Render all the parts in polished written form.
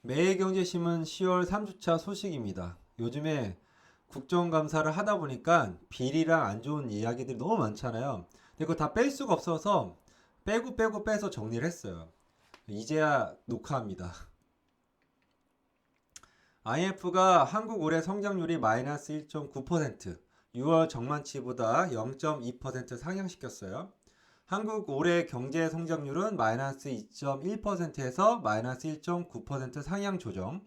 매일경제신문 10월 3주차 소식입니다. 요즘에 국정감사를 하다 보니까 비리랑 안 좋은 이야기들이 너무 많잖아요. 근데 그거 다 뺄 수가 없어서 빼고 빼서 정리를 했어요. 이제야 녹화합니다. IMF가 한국 올해 성장률이 마이너스 1.9%, 6월 정만치보다 0.2% 상향시켰어요. 한국 올해 경제 성장률은 마이너스 2.1%에서 마이너스 1.9% 상향 조정.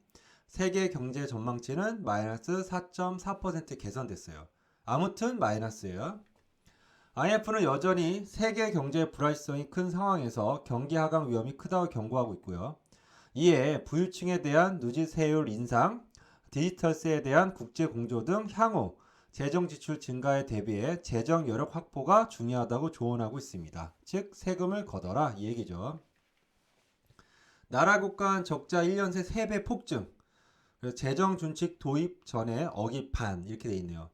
세계 경제 전망치는 마이너스 4.4% 개선됐어요. 아무튼 마이너스예요. IMF는 여전히 세계 경제 불확실성이 큰 상황에서 경기 하강 위험이 크다고 경고하고 있고요. 이에 부유층에 대한 누지세율 인상, 디지털세에 대한 국제 공조 등 향후 재정 지출 증가에 대비해 재정 여력 확보가 중요하다고 조언하고 있습니다. 즉 세금을 걷어라 이 얘기죠. 나라 국간 적자 1년 새 3배 폭증. 그래서 재정 준칙 도입 전에 어깃판 이렇게 돼 있네요.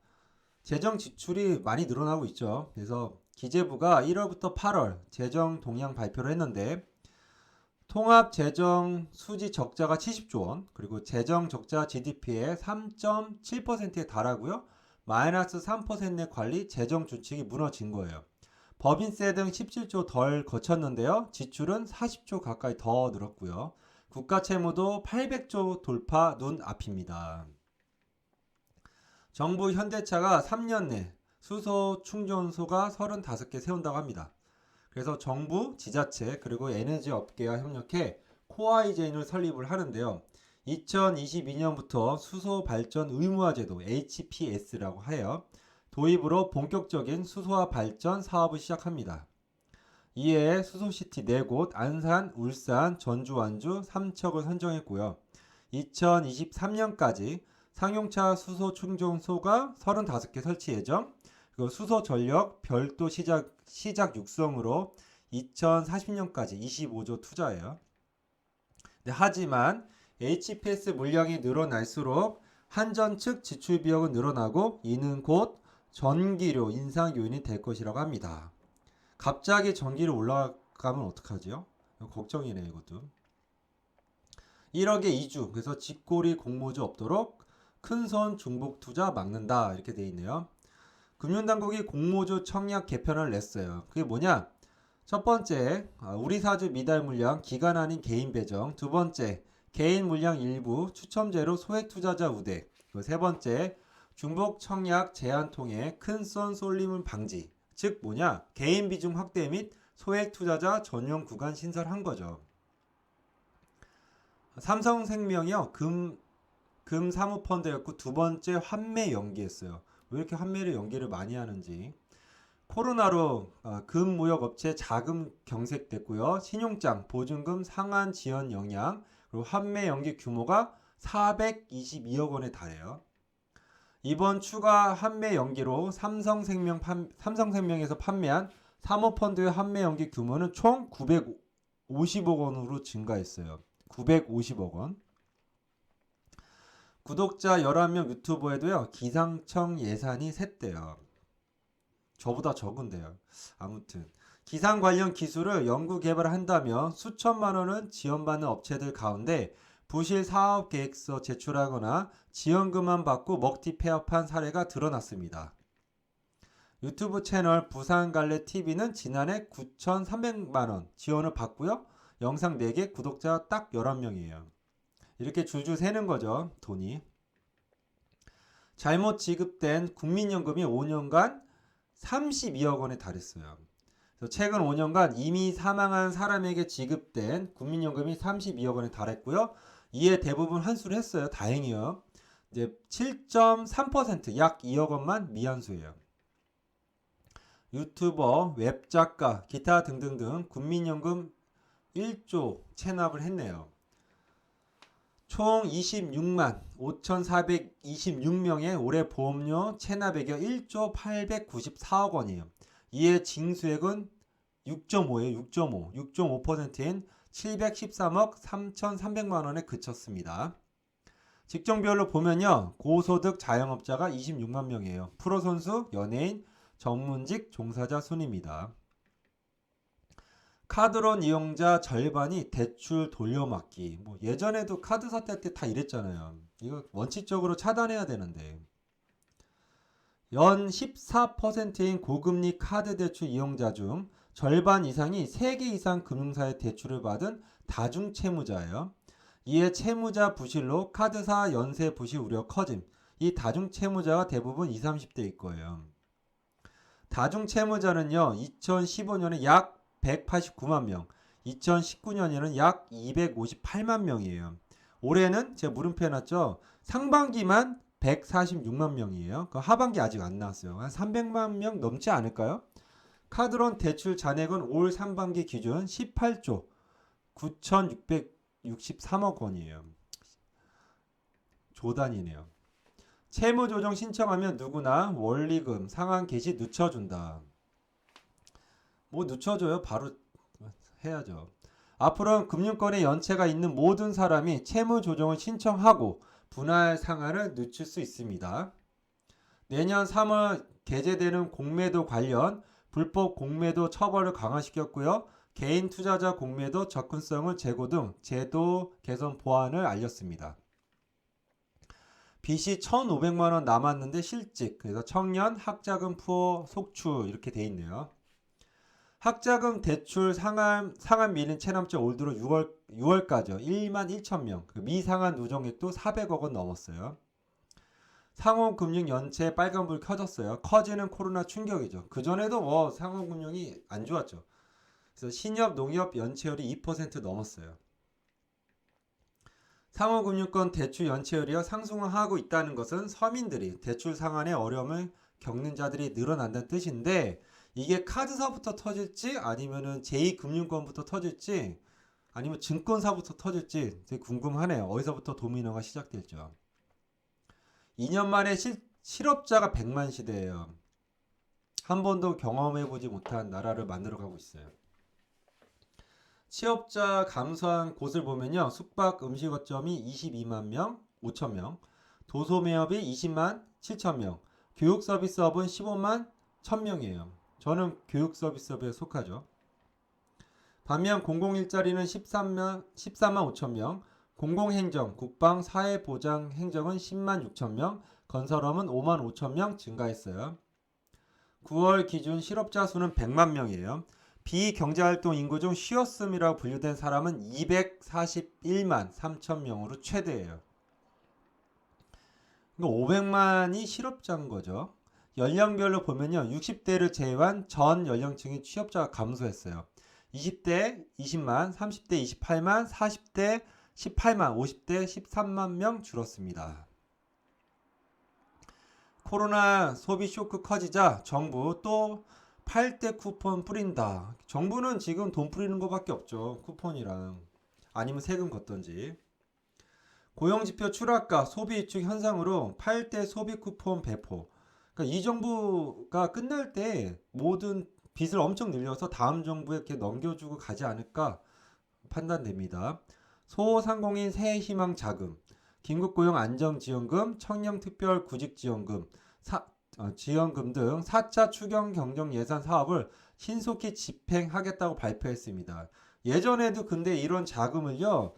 재정 지출이 많이 늘어나고 있죠. 그래서 기재부가 1월부터 8월 재정 동향 발표를 했는데 통합 재정 수지 적자가 70조 원, 그리고 재정 적자 GDP의 3.7%에 달하고요. 마이너스 3%의 관리 재정 준칙이 무너진 거예요. 법인세 등 17조 덜 거쳤는데요. 지출은 40조 가까이 더 늘었고요. 국가 채무도 800조 돌파 눈앞입니다. 정부 현대차가 3년 내 수소 충전소가 35개 세운다고 합니다. 그래서 정부, 지자체, 그리고 에너지 업계와 협력해 코아이젠을 설립을 하는데요. 2022년부터 수소 발전 의무화 제도 HPS라고 하여 도입으로 본격적인 수소화 발전 사업을 시작합니다. 이에 수소시티 4곳, 안산, 울산, 전주, 완주, 삼척을 선정했고요. 2023년까지 상용차 수소 충전소가 35개 설치 예정, 그리고 수소 전력 별도 시작 육성으로 2040년까지 25조 투자예요. 네, 하지만 HPS 물량이 늘어날수록 한전 측 지출 비용은 늘어나고 이는 곧 전기료 인상 요인이 될 것이라고 합니다. 갑자기 전기료 올라가면 어떡하지요? 걱정이네 이것도. 1억에 2주, 그래서 집꼬리 공모주 없도록 큰손 중복 투자 막는다 이렇게 돼 있네요. 금융당국이 공모주 청약 개편을 냈어요. 그게 뭐냐? 첫 번째, 우리사주 미달 물량 기간 아닌 개인 배정. 두 번째, 개인 물량 일부 추첨제로 소액 투자자 우대. 세 번째, 중복 청약 제한 통해 큰손 쏠림을 방지. 즉 뭐냐? 개인 비중 확대 및 소액 투자자 전용 구간 신설한 거죠. 삼성생명이요. 금 사모펀드였고 두 번째 환매 연기했어요. 왜 이렇게 환매를 연기를 많이 하는지. 코로나로 금무역업체 자금 경색됐고요. 신용장, 보증금 상한 지연 영향, 그리고 환매 연기 규모가 422억 원에 달해요. 이번 추가 환매 연기로 삼성생명에서 판매한 사모펀드의 환매 연기 규모는 총 950억 원으로 증가했어요. 950억 원. 구독자 11명 유튜버에도요. 기상청 예산이 샜대요. 저보다 적은데요. 아무튼 기상 관련 기술을 연구 개발한다며 수천만 원은 지원받는 업체들 가운데 부실 사업 계획서 제출하거나 지원금만 받고 먹튀 폐업한 사례가 드러났습니다. 유튜브 채널 부산갈래TV는 지난해 9,300만 원 지원을 받고요. 영상 4개, 구독자 딱 11명이에요. 이렇게 줄줄 새는 거죠. 돈이. 잘못 지급된 국민연금이 5년간 32억 원에 달했어요. 그래서 최근 5년간 이미 사망한 사람에게 지급된 국민연금이 32억 원에 달했고요. 이에 대부분 환수를 했어요. 다행이요. 이제 7.3%약 2억 원만 미환수예요. 유튜버, 웹작가, 기타 등등등 국민연금 1조 체납을 했네요. 총 26만 5,426명의 올해 보험료 체납액이 1조 894억 원이에요. 이에 징수액은 6.5예요. 6.5. 6.5%인 713억 3,300만 원에 그쳤습니다. 직종별로 보면요. 고소득 자영업자가 26만 명이에요. 프로선수, 연예인, 전문직 종사자 순입니다. 카드론 이용자 절반이 대출 돌려막기. 뭐 예전에도 카드 사태 때 다 이랬잖아요. 이거 원칙적으로 차단해야 되는데. 연 14%인 고금리 카드 대출 이용자 중 절반 이상이 3개 이상 금융사의 대출을 받은 다중채무자예요. 이에 채무자 부실로 카드사 연쇄 부실 우려 커짐. 이 다중채무자가 대부분 20, 30대일 거예요. 다중채무자는요, 2015년에 약 189만 명, 2019년에는 약 258만 명이에요. 올해는 제가 물음표 해놨죠. 상반기만 146만 명이에요. 그 하반기 아직 안 나왔어요. 한 300만 명 넘지 않을까요? 카드론 대출 잔액은 올 상반기 기준 18조 9,663억 원이에요. 조단이네요. 채무조정 신청하면 누구나 원리금 상환 개시 늦춰준다. 뭐 늦춰줘요? 바로 해야죠. 앞으로는 금융권에 연체가 있는 모든 사람이 채무조정을 신청하고 분할 상환을 늦출 수 있습니다. 내년 3월 개재되는 공매도 관련 불법 공매도 처벌을 강화시켰고요. 개인 투자자 공매도 접근성을 제고 등 제도 개선 보완을 알렸습니다. 빚이 1,500만 원 남았는데 실직, 그래서 청년 학자금 푸어 속출 이렇게 돼 있네요. 학자금 대출 상환 미는 체납자 올 들어 6월까지요. 1만 1천 명. 미상환 누정액도 400억 원 넘었어요. 상호금융 연체 빨간불 켜졌어요. 커지는 코로나 충격이죠. 그전에도 뭐 상호금융이 안 좋았죠. 그래서 신협, 농협 연체율이 2% 넘었어요. 상호금융권 대출 연체율이 상승하고 있다는 것은 서민들이 대출 상환에 어려움을 겪는 자들이 늘어난다는 뜻인데, 이게 카드사부터 터질지 아니면은 제2금융권부터 터질지 아니면 증권사부터 터질지 되게 궁금하네요. 어디서부터 도미노가 시작될죠. 2년 만에 실업자가 100만 시대예요. 한 번도 경험해보지 못한 나라를 만들어가고 있어요. 취업자 감소한 곳을 보면요. 숙박 음식어점이 22만 명, 5천 명, 도소매업이 20만 7천 명, 교육서비스업은 15만 1,000명이에요. 저는 교육서비스업에 속하죠. 반면 공공일자리는 13만 5천 명, 공공행정, 국방, 사회보장 행정은 10만 6천 명, 건설업은 5만 5천 명 증가했어요. 9월 기준 실업자 수는 100만 명이에요. 비경제활동 인구 중 쉬었음이라고 분류된 사람은 241만 3천 명으로 최대예요. 500만이 실업자인 거죠. 연령별로 보면요. 60대를 제외한 전 연령층의 취업자가 감소했어요. 20대 20만, 30대 28만, 40대 18만, 50대 13만 명 줄었습니다. 코로나 소비 쇼크 커지자 정부 또 8대 쿠폰 뿌린다. 정부는 지금 돈 뿌리는 것밖에 없죠. 쿠폰이랑 아니면 세금 걷던지. 고용지표 추락과 소비 위축 현상으로 8대 소비 쿠폰 배포. 그러니까 이 정부가 끝날 때 모든 빚을 엄청 늘려서 다음 정부에 이렇게 넘겨주고 가지 않을까 판단됩니다. 소상공인 새해희망 자금, 긴급고용 안정지원금, 청년특별구직지원금, 지원금 등 4차 추경 경정 예산 사업을 신속히 집행하겠다고 발표했습니다. 예전에도 근데 이런 자금을요,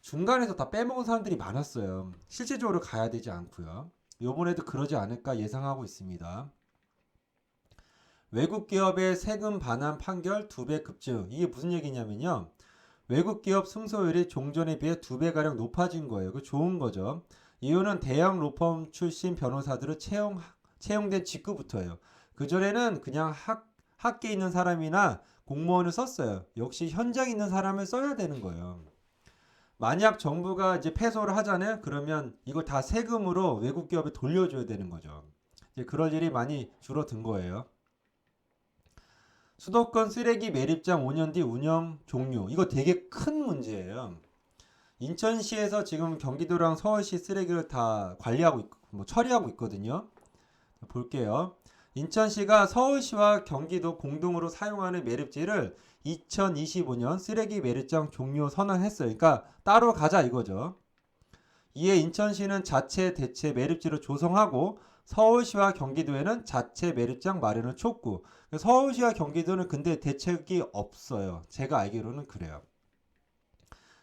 중간에서 다 빼먹은 사람들이 많았어요. 실질적으로 가야 되지 않고요. 이번에도 그러지 않을까 예상하고 있습니다. 외국 기업의 세금 반환 판결 2배 급증. 이게 무슨 얘기냐면요. 외국 기업 승소율이 종전에 비해 2배가량 높아진 거예요. 그 좋은 거죠. 이유는 대형 로펌 출신 변호사들을 채용된 직후부터예요. 그전에는 그냥 학계에 있는 사람이나 공무원을 썼어요. 역시 현장에 있는 사람을 써야 되는 거예요. 만약 정부가 이제 패소를 하잖아요. 그러면 이걸 다 세금으로 외국 기업에 돌려줘야 되는 거죠. 이제 그럴 일이 많이 줄어든 거예요. 수도권 쓰레기 매립장 5년 뒤 운영 종료. 이거 되게 큰 문제예요. 인천시에서 지금 경기도랑 서울시 쓰레기를 다 관리하고 있고, 처리하고 있거든요. 볼게요. 인천시가 서울시와 경기도 공동으로 사용하는 매립지를 2025년 쓰레기 매립장 종료 선언했어요. 그러니까 따로 가자 이거죠. 이에 인천시는 자체 대체 매립지를 조성하고 서울시와 경기도에는 자체 매립장 마련을 촉구. 서울시와 경기도는 근데 대책이 없어요. 제가 알기로는 그래요.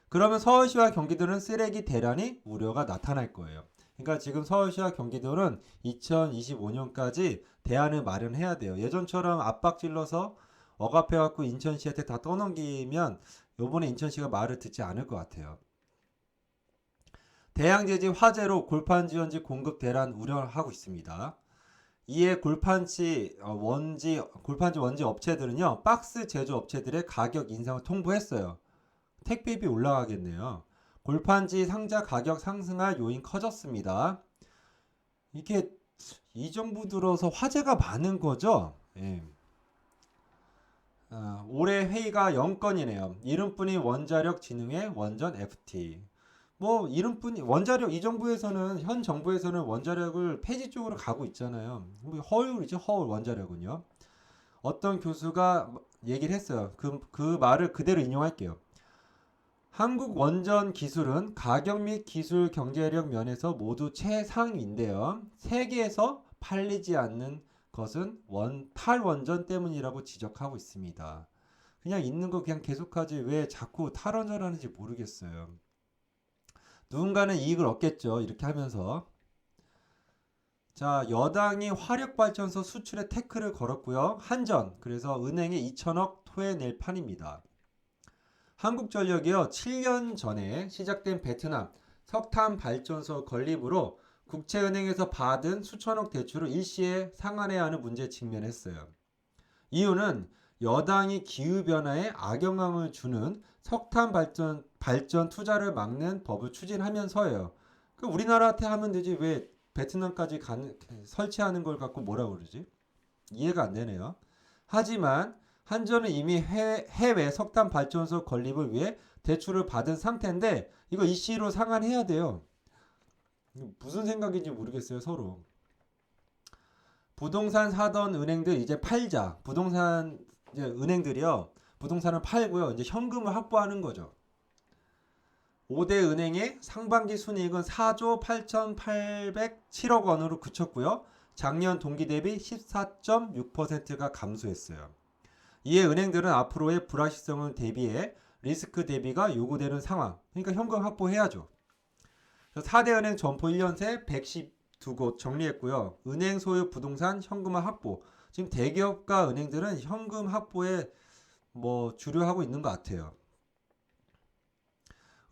그러면 서울시와 경기도는 쓰레기 대란이 우려가 나타날 거예요. 그러니까 지금 서울시와 경기도는 2025년까지 대안을 마련해야 돼요. 예전처럼 압박질러서 억압해갖고 인천시한테 다 떠넘기면 요번에 인천시가 말을 듣지 않을 것 같아요. 대양제지 화재로 골판지원지 공급 대란 우려하고 있습니다. 이에 골판지 원지 업체들은요, 박스 제조 업체들의 가격 인상을 통보했어요. 택배비 올라가겠네요. 골판지 상자 가격 상승할 요인 커졌습니다. 이게 이 정부 들어서 화제가 많은 거죠. 예. 올해 회의가 0건이네요. 이름뿐이 원자력 진흥회 원전 FT. 뭐 이름뿐이 원자력 이 정부에서는 현 정부에서는 원자력을 폐지 쪽으로 가고 있잖아요. 허울이죠. 허울 원자력은요. 어떤 교수가 얘기를 했어요. 그 말을 그대로 인용할게요. 한국 원전 기술은 가격 및 기술 경제력 면에서 모두 최상위인데요. 세계에서 팔리지 않는 것은 탈원전 때문이라고 지적하고 있습니다. 그냥 있는 거 그냥 계속하지 왜 자꾸 탈원전 하는지 모르겠어요. 누군가는 이익을 얻겠죠. 이렇게 하면서. 자, 여당이 화력발전소 수출에 태클을 걸었고요. 한전, 그래서 은행에 2천억 토해낼 판입니다. 한국전력이요, 7년 전에 시작된 베트남 석탄 발전소 건립으로 국채은행에서 받은 수천억 대출을 일시에 상환해야 하는 문제에 직면했어요. 이유는 여당이 기후변화에 악영향을 주는 석탄 발전 투자를 막는 법을 추진하면서예요. 우리나라한테 하면 되지 왜 베트남까지 설치하는 걸 갖고 뭐라 그러지? 이해가 안 되네요. 하지만 한전은 이미 해외 석탄 발전소 건립을 위해 대출을 받은 상태인데 이거 일시로 상환해야 돼요. 무슨 생각인지 모르겠어요, 서로. 부동산 사던 은행들 이제 팔자. 이제 은행들이요. 부동산을 팔고요. 이제 현금을 확보하는 거죠. 5대 은행의 상반기 순이익은 4조 8,807억 원으로 그쳤고요. 작년 동기 대비 14.6%가 감소했어요. 이에 은행들은 앞으로의 불확실성을 대비해 리스크 대비가 요구되는 상황. 그러니까 현금 확보해야죠. 4대 은행 점포 1년 새 112곳 정리했고요. 은행 소유 부동산 현금화 확보. 지금 대기업과 은행들은 현금 확보에 주력하고 있는 것 같아요.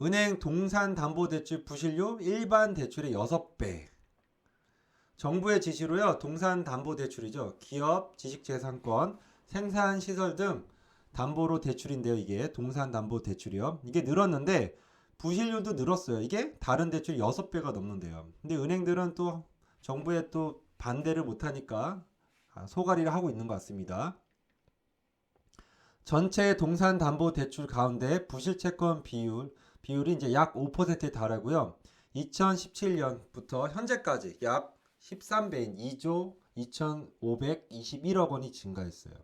은행 동산담보대출 부실료 일반 대출의 6배. 정부의 지시로요. 동산담보대출이죠. 기업, 지식재산권, 생산시설 등 담보로 대출인데요. 이게 동산담보대출이요. 이게 늘었는데 부실료도 늘었어요. 이게 다른 대출 6배가 넘는데요. 근데 은행들은 또 정부에 또 반대를 못하니까 소가리를 하고 있는 것 같습니다. 전체 동산담보대출 가운데 부실채권 비율이 이제 약 5%에 달하고요. 2017년부터 현재까지 약 13배인 2조 2,521억 원이 증가했어요.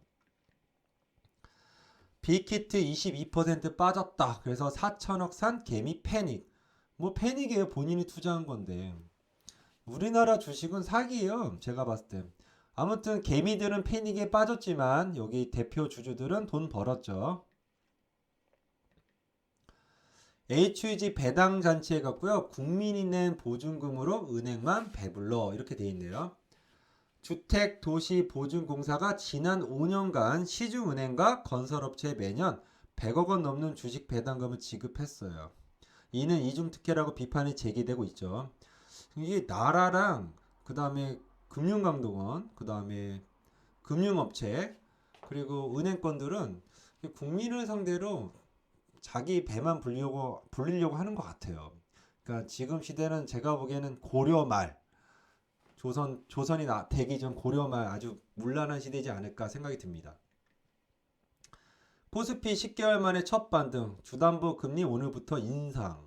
빅히트 22% 빠졌다. 그래서 4천억 산 개미 패닉. 패닉이에요. 본인이 투자한 건데. 우리나라 주식은 사기예요. 제가 봤을 때. 아무튼 개미들은 패닉에 빠졌지만 여기 대표 주주들은 돈 벌었죠. HUG 배당 잔치에 갔고요. 국민이 낸 보증금으로 은행만 배불러 이렇게 돼 있네요. 주택도시보증공사가 지난 5년간 시중은행과 건설업체에 매년 100억 원 넘는 주식 배당금을 지급했어요. 이는 이중특혜라고 비판이 제기되고 있죠. 이게 나라랑 그 다음에 금융감독원, 그 다음에 금융업체, 그리고 은행권들은 국민을 상대로 자기 배만 불리려고 하는 것 같아요. 그러니까 지금 시대는 제가 보기에는 고려말, 조선이 되기 전 고려말 아주 문란한 시대이지 않을까 생각이 듭니다. 코스피 10개월 만에 첫 반등, 주담보 금리 오늘부터 인상.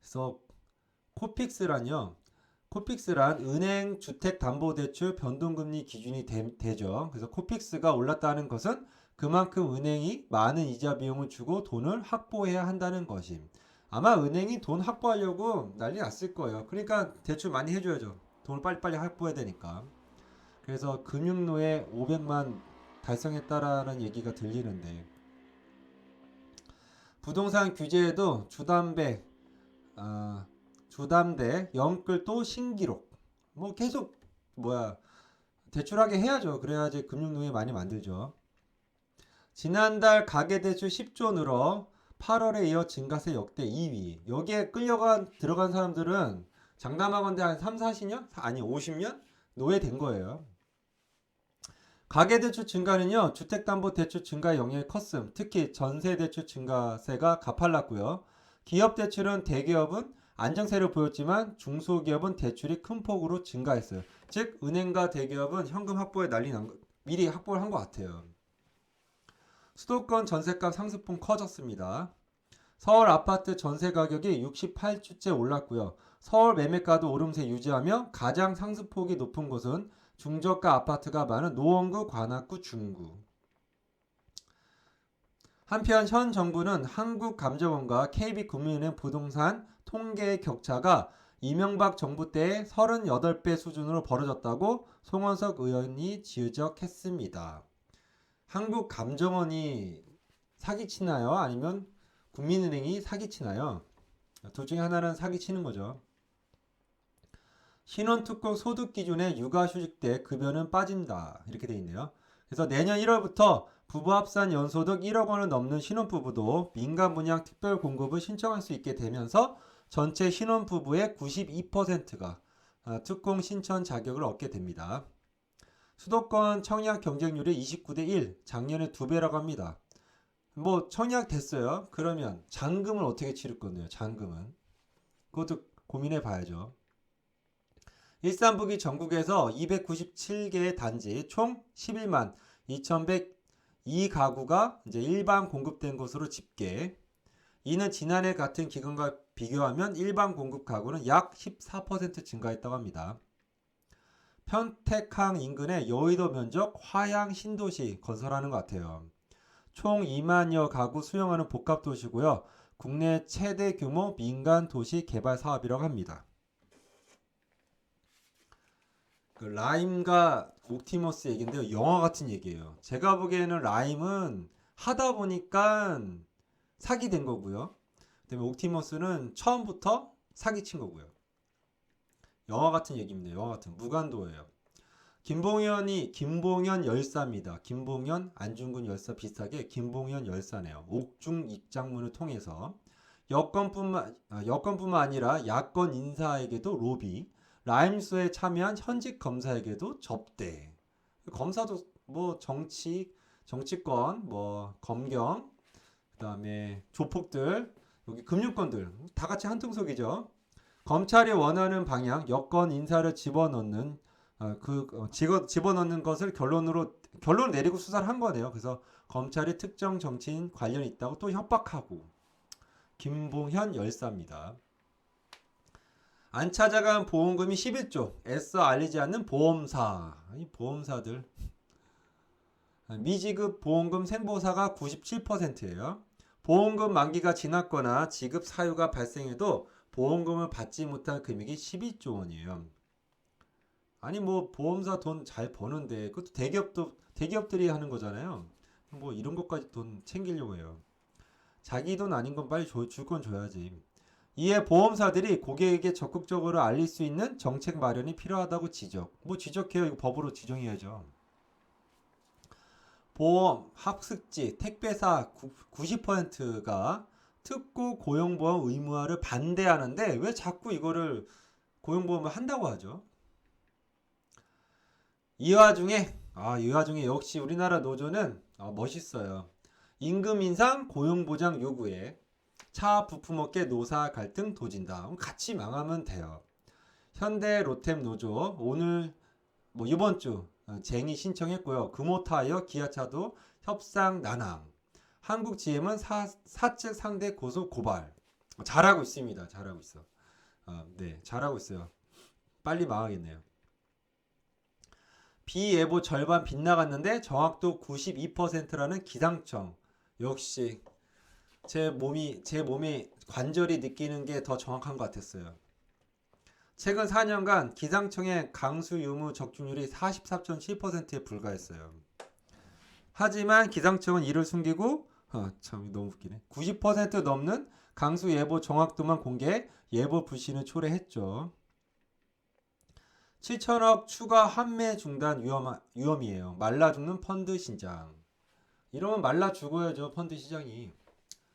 그래서 코픽스란 은행 주택담보대출 변동금리 기준이 되죠. 그래서 코픽스가 올랐다는 것은 그만큼 은행이 많은 이자 비용을 주고 돈을 확보해야 한다는 것임. 아마 은행이 돈 확보하려고 난리 났을 거예요. 그러니까 대출 많이 해줘야죠. 돈을 빨리빨리 확보해야 되니까. 그래서 금융노예 500만 달성했다라는 얘기가 들리는데, 부동산 규제에도 주담대 영끌 또 신기록. 뭐 계속 대출하게 해야죠. 그래야지 금융노예 많이 만들죠. 지난달 가계대출 10조 늘어 8월에 이어 증가세 역대 2위. 여기에 들어간 사람들은 장담하건대 한 3, 40년? 아니 50년? 노예된 거예요. 가계대출 증가는요, 주택담보대출 증가 영향이 컸음. 특히 전세대출 증가세가 가팔랐고요. 기업대출은 대기업은 안정세를 보였지만 중소기업은 대출이 큰 폭으로 증가했어요. 즉 은행과 대기업은 현금 확보에 미리 확보를 한 것 같아요. 수도권 전세값 상승폭 커졌습니다. 서울 아파트 전세 가격이 68주째 올랐고요. 서울 매매가도 오름세 유지하며 가장 상승폭이 높은 곳은 중저가 아파트가 많은 노원구, 관악구, 중구. 한편 현 정부는 한국감정원과 KB국민은행 부동산 통계 격차가 이명박 정부 때의 38배 수준으로 벌어졌다고 송원석 의원이 지적했습니다. 한국감정원이 사기치나요? 아니면 국민은행이 사기치나요? 둘 중에 하나는 사기치는 거죠. 신혼특공 소득 기준에 육아휴직 때 급여는 빠진다. 이렇게 돼 있네요. 그래서 내년 1월부터 부부 합산 연소득 1억 원을 넘는 신혼부부도 민간 분양 특별 공급을 신청할 수 있게 되면서 전체 신혼부부의 92%가 특공 신청 자격을 얻게 됩니다. 수도권 청약 경쟁률이 29대 1, 작년에 2배라고 합니다. 뭐 청약 됐어요. 그러면 잔금을 어떻게 치를 건데요? 잔금은. 그것도 고민해 봐야죠. 일산북이 전국에서 297개의 단지 총 11만 2102가구가 이제 일반 공급된 것으로 집계. 이는 지난해 같은 기간과 비교하면 일반 공급 가구는 약 14% 증가했다고 합니다. 평택항 인근의 여의도 면적 화양 신도시 건설하는 것 같아요. 총 2만여 가구 수용하는 복합도시고요. 국내 최대 규모 민간 도시 개발 사업이라고 합니다. 라임과 옵티머스 얘기인데요. 영화 같은 얘기예요. 제가 보기에는 라임은 하다 보니까 사기된 거고요. 그다음에 옵티머스는 처음부터 사기친 거고요. 영화 같은 얘기입니다. 영화 같은 무간도예요. 김봉현 열사입니다. 김봉현 안중근 열사 비슷하게 김봉현 열사네요. 옥중 입장문을 통해서 여권뿐만 아니라 야권 인사에게도 로비, 라임스에 참여한 현직 검사에게도 접대. 검사도 뭐 정치권, 뭐 검경, 그다음에 조폭들, 여기 금융권들 다 같이 한통속이죠. 검찰이 원하는 방향, 여권 인사를 집어넣는 집어넣는 것을 결론을 내리고 수사를 한 거네요. 그래서 검찰이 특정 정치인 관련이 있다고 또 협박하고. 김봉현 열사입니다. 안 찾아간 보험금이 11조. 애써 알리지 않는 보험사. 이 보험사들. 미지급 보험금 생보사가 97%예요. 보험금 만기가 지났거나 지급 사유가 발생해도 보험금을 받지 못한 금액이 12조 원이에요. 아니 뭐 보험사 돈 잘 버는데 그것도 대기업들이 하는 거잖아요. 뭐 이런 것까지 돈 챙기려고 해요. 자기 돈 아닌 건 빨리 줄 건 줘야지. 이에 보험사들이 고객에게 적극적으로 알릴 수 있는 정책 마련이 필요하다고 지적. 뭐 지적해요. 이거 법으로 지정해야죠. 보험, 학습지, 택배사 90%가 특고 고용보험 의무화를 반대하는데 왜 자꾸 이거를 고용보험을 한다고 하죠? 이 와중에 역시 우리나라 노조는 멋있어요. 임금 인상, 고용보장 요구에 차 부품업계 노사 갈등 도진다. 같이 망하면 돼요. 현대 로템 노조 오늘 이번 주 쟁의 신청했고요. 금호타이어, 기아차도 협상 난항. 한국 GM은 사측 상대 고소 고발. 잘하고 있습니다. 잘하고 있어. 네, 잘하고 있어요. 빨리 망하겠네요. 비예보 절반 빗나갔는데 정확도 92%라는 기상청. 역시 제 몸에 관절이 느끼는 게 더 정확한 것 같았어요. 최근 4년간 기상청의 강수 유무 적중률이 44.7%에 불과했어요. 하지만 기상청은 이를 숨기고 참 너무 웃기네. 90% 넘는 강수 예보 정확도만 공개해 예보 불신을 초래했죠. 7천억 추가 환매 중단 위험이에요. 말라 죽는 펀드 시장. 이러면 말라 죽어야죠. 펀드 시장이.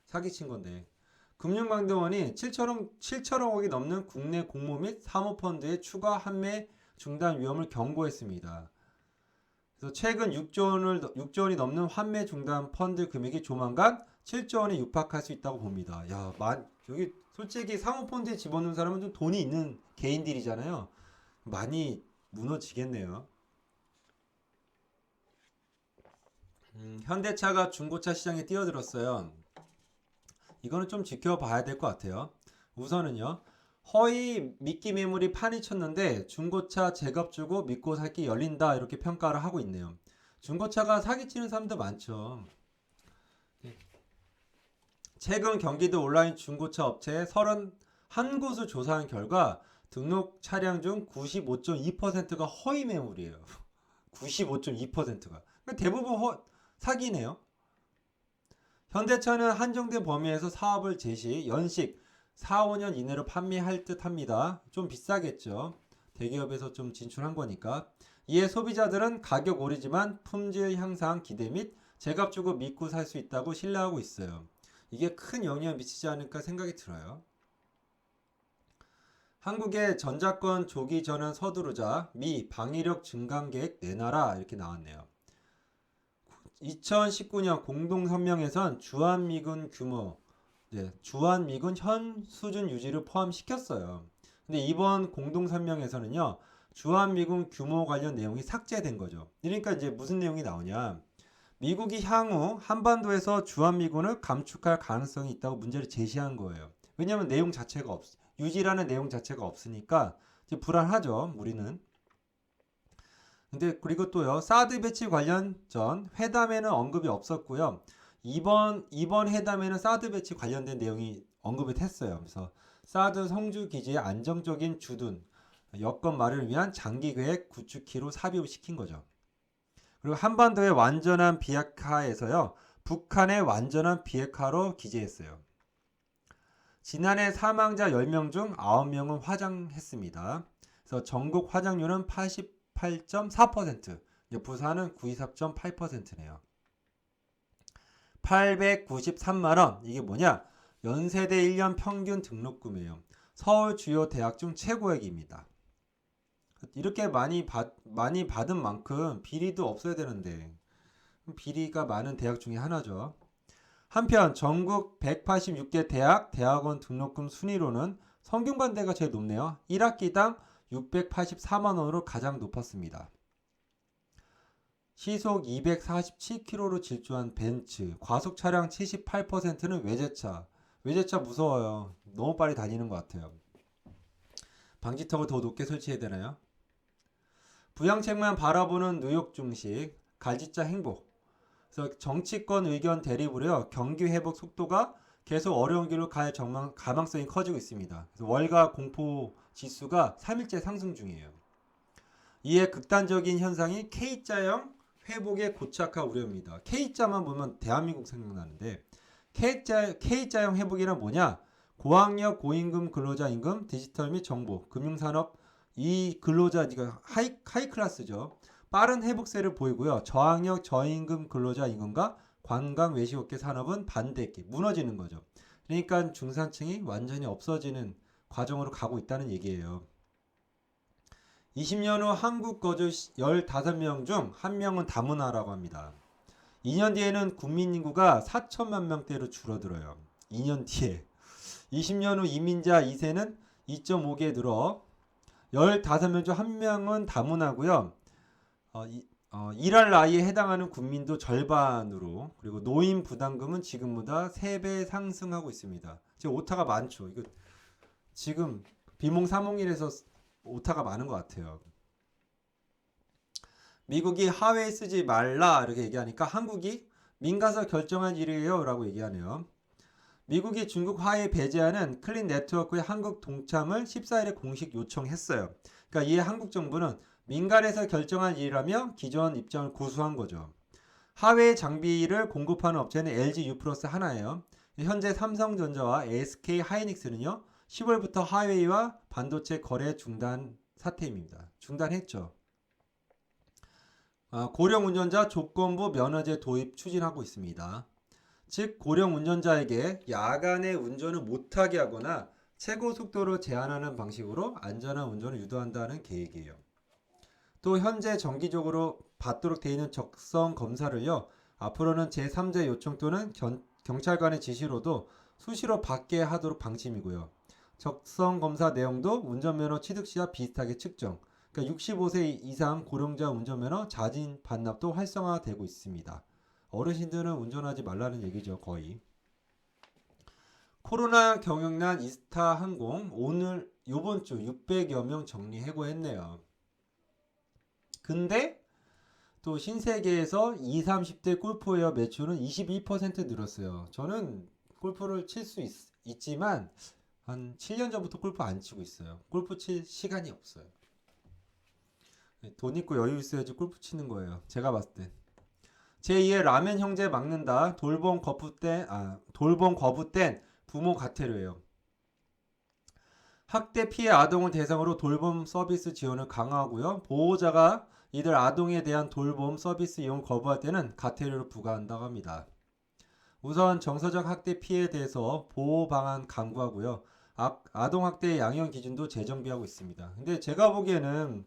사기친 건데. 금융감독원이 7천억이 넘는 국내 공모 및 사모펀드의 추가 환매 중단 위험을 경고했습니다. 그래서 최근 6조 원이 넘는 환매 중단 펀드 금액이 조만간 7조 원에 육박할 수 있다고 봅니다. 야, 여기 솔직히 사모펀드에 집어넣는 사람은 좀 돈이 있는 개인들이잖아요. 많이 무너지겠네요. 현대차가 중고차 시장에 뛰어들었어요. 이거는 좀 지켜봐야 될 것 같아요. 우선은요. 허위 미끼 매물이 판이 쳤는데 중고차 제값 주고 믿고 살기 열린다 이렇게 평가를 하고 있네요. 중고차가 사기치는 사람도 많죠. 최근 경기도 온라인 중고차 업체에 31곳을 조사한 결과 등록 차량 중 95.2%가 허위 매물이에요. 95.2%가. 그러니까 대부분 사기네요. 현대차는 한정된 범위에서 사업을 제시, 연식 4, 5년 이내로 판매할 듯 합니다. 좀 비싸겠죠. 대기업에서 좀 진출한 거니까. 이에 소비자들은 가격 오르지만 품질 향상 기대 및 제값 주고 믿고 살 수 있다고 신뢰하고 있어요. 이게 큰 영향을 미치지 않을까 생각이 들어요. 한국의 전자권 조기 전환 서두르자 미 방위력 증강 계획 내놔라 이렇게 나왔네요. 2019년 공동성명에선 주한미군 현 수준 유지를 포함시켰어요. 근데 이번 공동성명에서는요, 주한미군 규모 관련 내용이 삭제된 거죠. 그러니까 이제 무슨 내용이 나오냐. 미국이 향후 한반도에서 주한미군을 감축할 가능성이 있다고 문제를 제시한 거예요. 왜냐하면 유지라는 내용 자체가 없으니까 이제 불안하죠, 우리는. 근데 그리고 또요, 사드 배치 관련전 회담에는 언급이 없었고요. 이번 회담에는 사드 배치 관련된 내용이 언급이 됐어요. 그래서 사드 성주 기지의 안정적인 주둔 여건 마련을 위한 장기 계획 구축키로 삽입을 시킨 거죠. 그리고 한반도의 완전한 비핵화에서요, 북한의 완전한 비핵화로 기재했어요. 지난해 사망자 10명 중 9명은 화장했습니다. 그래서 전국 화장률은 88.4%, 부산은 94.8%네요. 893만원, 이게 뭐냐? 연세대 1년 평균 등록금이에요. 서울 주요 대학 중 최고액입니다. 이렇게 많이 받은 만큼 비리도 없어야 되는데 비리가 많은 대학 중에 하나죠. 한편 전국 186개 대학원 등록금 순위로는 성균관대가 제일 높네요. 1학기당 684만원으로 가장 높았습니다. 시속 247km로 질주한 벤츠, 과속 차량 78%는 외제차. 외제차 무서워요. 너무 빨리 다니는 것 같아요. 방지턱을 더 높게 설치해야 되나요? 부양책만 바라보는 뉴욕 중식, 갈지자 행복. 그래서 정치권 의견 대립으로요, 경기 회복 속도가 계속 어려운 길로 갈 가망성이 커지고 있습니다. 그래서 월가 공포 지수가 3일째 상승 중이에요. 이에 극단적인 현상이 K자형 회복에 고착할 우려입니다. K자만 보면 대한민국 생각나는데 K자형 회복이란 뭐냐? 고학력 고임금 근로자 임금, 디지털 및 정보, 금융산업 이 근로자 하이 클래스죠. 빠른 회복세를 보이고요. 저학력 저임금 근로자 임금과 관광 외식업계 산업은 반대기 무너지는 거죠. 그러니까 중산층이 완전히 없어지는 과정으로 가고 있다는 얘기예요. 20년 후 한국 거주 15명 중 1명은 다문화라고 합니다. 2년 뒤에는 국민 인구가 4천만 명대로 줄어들어요. 2년 뒤에. 20년 후 이민자 2세는 2.5개 늘어 15명 중 1명은 다문화고요. 일할 나이에 해당하는 국민도 절반으로, 그리고 노인 부담금은 지금보다 3배 상승하고 있습니다. 지금 오타가 많죠. 이거 지금 비몽사몽일에서 오타가 많은 것 같아요. 미국이 하웨이 쓰지 말라 이렇게 얘기하니까 한국이 민가서 결정한 일이에요 라고 얘기하네요. 미국이 중국 화웨이 배제하는 클린 네트워크의 한국 동참을 14일에 공식 요청했어요. 그러니까 이에 한국 정부는 민간에서 결정한 일이라며 기존 입장을 고수한 거죠. 화웨이 장비를 공급하는 업체는 LG U+플러스 하나예요. 현재 삼성전자와 SK 하이닉스는요. 10월부터 화웨이와 반도체 거래 중단 사태입니다. 중단했죠. 고령 운전자 조건부 면허제 도입 추진하고 있습니다. 즉 고령 운전자에게 야간에 운전을 못하게 하거나 최고 속도를 제한하는 방식으로 안전한 운전을 유도한다는 계획이에요. 또 현재 정기적으로 받도록 되어 있는 적성 검사를요. 앞으로는 제3자 요청 또는 경찰관의 지시로도 수시로 받게 하도록 방침이고요. 적성 검사 내용도 운전면허 취득 시와 비슷하게 측정. 그러니까 65세 이상 고령자 운전면허 자진 반납도 활성화되고 있습니다. 어르신들은 운전하지 말라는 얘기죠, 거의. 코로나 경영난 이스타 항공 오늘 요번 주 600여 명 정리 해고했네요. 근데 또 신세계에서 20, 30대 골프웨어 매출은 22% 늘었어요. 저는 골프를 칠 수 있지만 한 7년 전부터 골프 안 치고 있어요. 골프 칠 시간이 없어요. 돈 있고 여유 있어야지 골프 치는 거예요. 제가 봤을 땐. 제2의 라멘 형제 막는다. 돌봄 거부된 부모 과태료예요. 학대 피해 아동을 대상으로 돌봄 서비스 지원을 강화하고요. 보호자가 이들 아동에 대한 돌봄 서비스 이용 거부할 때는 과태료를 부과한다고 합니다. 우선 정서적 학대 피해에 대해서 보호 방안 강구하고요. 아동 학대 양형 기준도 재정비하고 있습니다. 근데 제가 보기에는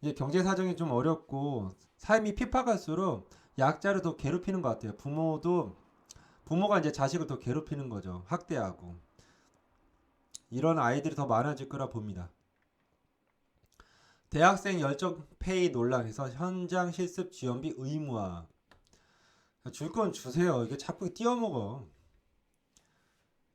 이제 경제 사정이 좀 어렵고 삶이 핍박할수록 약자를 더 괴롭히는 것 같아요. 부모가 이제 자식을 더 괴롭히는 거죠. 학대하고. 이런 아이들이 더 많아질 거라 봅니다. 대학생 열정 페이 논란에서 현장 실습 지원비 의무화. 줄 건 주세요. 이게 자꾸 띄어먹어.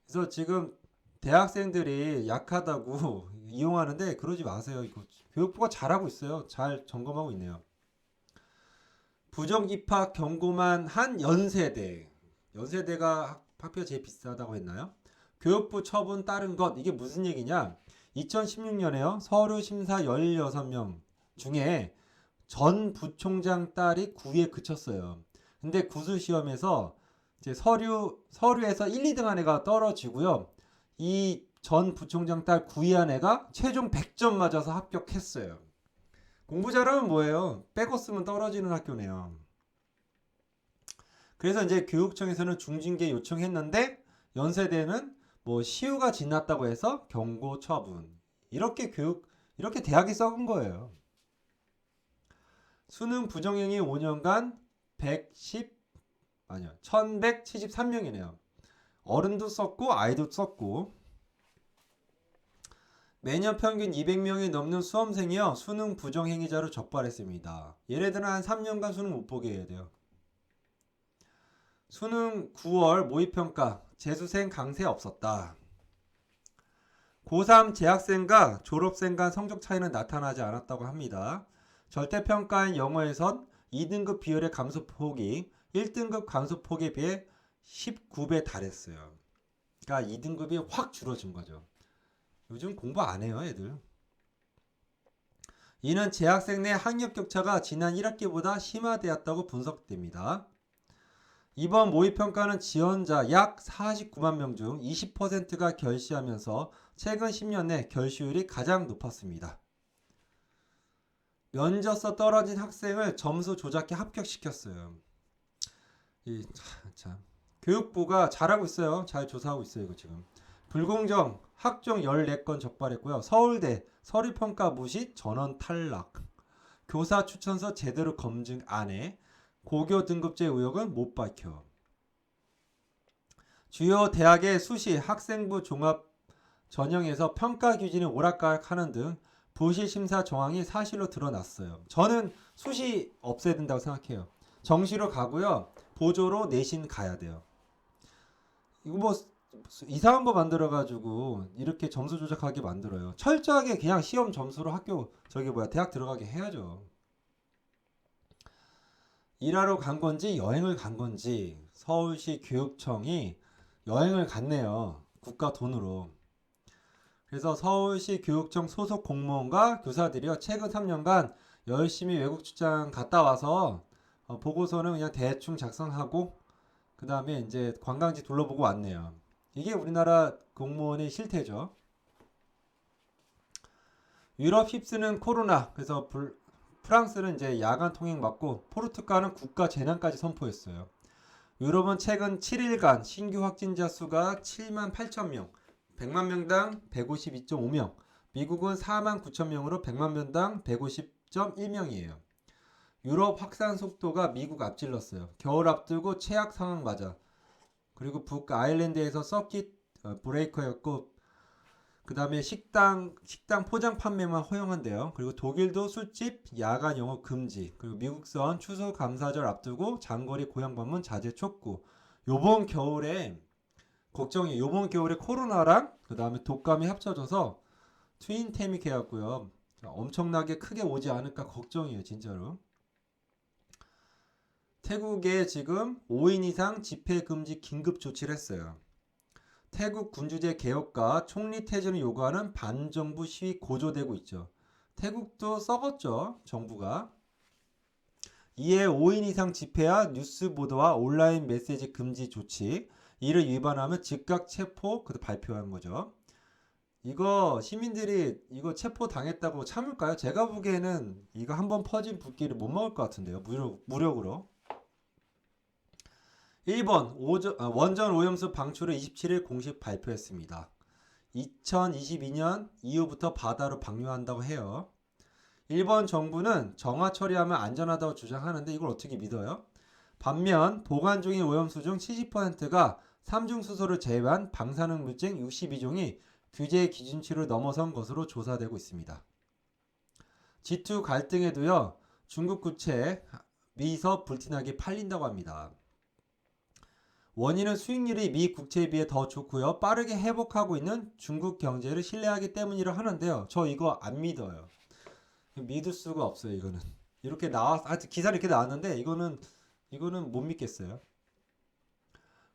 그래서 지금 대학생들이 약하다고 이용하는데 그러지 마세요. 이거 교육부가 잘하고 있어요. 잘 점검하고 있네요. 부정 입학 경고만 한 연세대가 학비가 제일 비싸다고 했나요? 교육부 처분 따른 것 이게 무슨 얘기냐? 2016년에요. 서류 심사 16명 중에 전 부총장 딸이 9위에 그쳤어요. 근데 구수 시험에서 이제 서류에서 1, 2등 한 애가 떨어지고요. 이 전 부총장 딸 9위 한 애가 최종 100점 맞아서 합격했어요. 공부 잘하면 뭐예요? 빼고 쓰면 떨어지는 학교네요. 그래서 이제 교육청에서는 중징계 요청했는데 연세대는 뭐 시효가 지났다고 해서 경고 처분. 이렇게 대학이 썩은 거예요. 수능 부정행위 5년간 1173명이네요. 어른도 썼고 아이도 썼고 매년 평균 200명이 넘는 수험생이요. 수능 부정행위자로 적발했습니다. 얘네들은 한 3년간 수능 못 보게 해야 돼요. 수능 9월 모의평가 재수생 강세 없었다. 고3 재학생과 졸업생 간 성적 차이는 나타나지 않았다고 합니다. 절대평가인 영어에선 2등급 비율의 감소폭이 1등급 감소폭에 비해 19배 달했어요. 그러니까 2등급이 확 줄어진 거죠. 요즘 공부 안 해요, 애들. 이는 재학생 내 학력 격차가 지난 1학기보다 심화되었다고 분석됩니다. 이번 모의평가는 지원자 약 49만 명 중 20%가 결시하면서 최근 10년 내 결시율이 가장 높았습니다. 면접서 떨어진 학생을 점수 조작해 합격시켰어요. 참. 교육부가 잘하고 있어요. 잘 조사하고 있어요, 이거 지금. 불공정 학종 14건 적발했고요. 서울대 서류평가 무시 전원 탈락. 교사 추천서 제대로 검증 안 해. 고교 등급제 의혹은 못 밝혀. 주요 대학의 수시 학생부 종합 전형에서 평가 규진이 오락가락하는 등 부실 심사 정황이 사실로 드러났어요. 저는 수시 없애야 된다고 생각해요. 정시로 가고요. 보조로 내신 가야 돼요. 이거 뭐 이상한 거 만들어가지고 이렇게 점수 조작하게 만들어요. 철저하게 그냥 시험 점수로 대학 들어가게 해야죠. 일하러 간 건지 여행을 간 건지 서울시 교육청이 여행을 갔네요. 국가 돈으로. 그래서 서울시 교육청 소속 공무원과 교사들이요, 최근 3년간 열심히 외국 출장 갔다 와서 보고서는 그냥 대충 작성하고 그 다음에 이제 관광지 둘러보고 왔네요. 이게 우리나라 공무원의 실태죠. 유럽 휩쓰는 코로나. 그래서 프랑스는 이제 야간 통행 막고 포르투갈은 국가 재난까지 선포했어요. 유럽은 최근 7일간 신규 확진자 수가 7만 8천 명, 100만 명당 152.5명, 미국은 4만 9천 명으로 100만 명당 150.1명이에요. 유럽 확산 속도가 미국 앞질렀어요. 겨울 앞두고 최악 상황 맞아. 그리고 북아일랜드에서 서킷 브레이커였고, 그 다음에 식당 포장 판매만 허용한대요. 그리고 독일도 술집 야간 영업 금지. 그리고 미국선 추수감사절 앞두고 장거리 고향 방문 자제 촉구. 요번 겨울에 걱정이, 요번 겨울에 코로나랑 그 다음에 독감이 합쳐져서 트윈테믹 해갖고요, 엄청나게 크게 오지 않을까 걱정이에요, 진짜로. 태국에 지금 5인 이상 집회 금지 긴급 조치를 했어요. 태국 군주제 개혁과 총리 퇴진을 요구하는 반정부 시위 고조되고 있죠. 태국도 썩었죠, 정부가. 이에 5인 이상 집회와 뉴스 보도와 온라인 메시지 금지 조치, 이를 위반하면 즉각 체포, 발표한 거죠. 이거 시민들이 이거 체포 당했다고 참을까요? 제가 보기에는 이거 한번 퍼진 붓기를 못 먹을 것 같은데요. 무력으로. 1번 원전 오염수 방출을 27일 공식 발표했습니다. 2022년 이후부터 바다로 방류한다고 해요. 일본 정부는 정화 처리하면 안전하다고 주장하는데 이걸 어떻게 믿어요? 반면 보관 중인 오염수 중 70%가 삼중수소를 제외한 방사능 물질 62종이 규제 기준치를 넘어선 것으로 조사되고 있습니다. G2 갈등에도요, 중국 구체 미서 불티나게 팔린다고 합니다. 원인은 수익률이 미 국채에 비해 더 좋고요, 빠르게 회복하고 있는 중국 경제를 신뢰하기 때문이라 하는데요. 저 이거 안 믿어요. 믿을 수가 없어요. 이거는 이렇게 기사 이렇게 나왔는데 이거는 못 믿겠어요.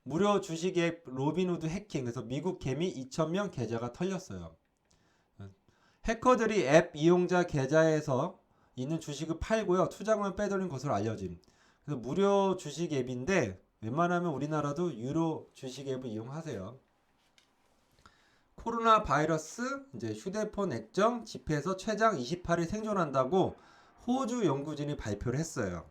무료 주식 앱 로빈후드 해킹. 그래서 미국 개미 2,000명 계좌가 털렸어요. 해커들이 앱 이용자 계좌에서 있는 주식을 팔고요, 투자금을 빼돌린 것으로 알려짐. 그래서 무료 주식 앱인데 웬만하면 우리나라도 유료 주식 앱을 이용하세요. 코로나 바이러스 이제 휴대폰 액정 집회에서 최장 28일 생존한다고 호주 연구진이 발표를 했어요.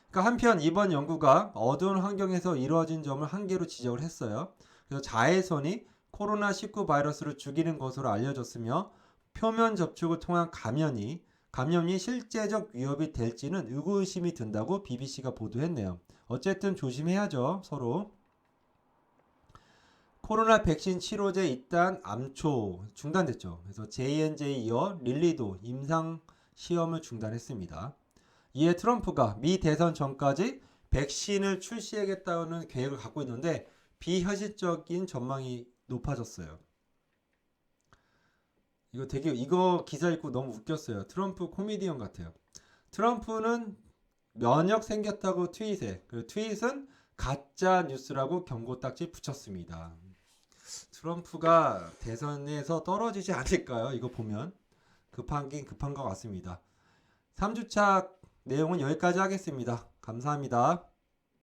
그러니까 한편 이번 연구가 어두운 환경에서 이루어진 점을 한계로 지적을 했어요. 그래서 자외선이 코로나19 바이러스를 죽이는 것으로 알려졌으며 표면 접촉을 통한 감염이 실제적 위협이 될지는 의구의심이 든다고 BBC가 보도했네요. 어쨌든 조심해야죠, 서로. 코로나 백신 치료제 일단 암초 중단됐죠. 그래서 J&J 이어 릴리도 임상 시험을 중단했습니다. 이에 트럼프가 미 대선 전까지 백신을 출시하겠다는 계획을 갖고 있는데 비현실적인 전망이 높아졌어요. 이거 기사 읽고 너무 웃겼어요. 트럼프 코미디언 같아요. 트럼프는 면역 생겼다고 트윗에, 그리고 트윗은 가짜 뉴스라고 경고 딱지 붙였습니다. 트럼프가 대선에서 떨어지지 않을까요? 이거 보면 급한 것 같습니다. 3주차 내용은 여기까지 하겠습니다. 감사합니다.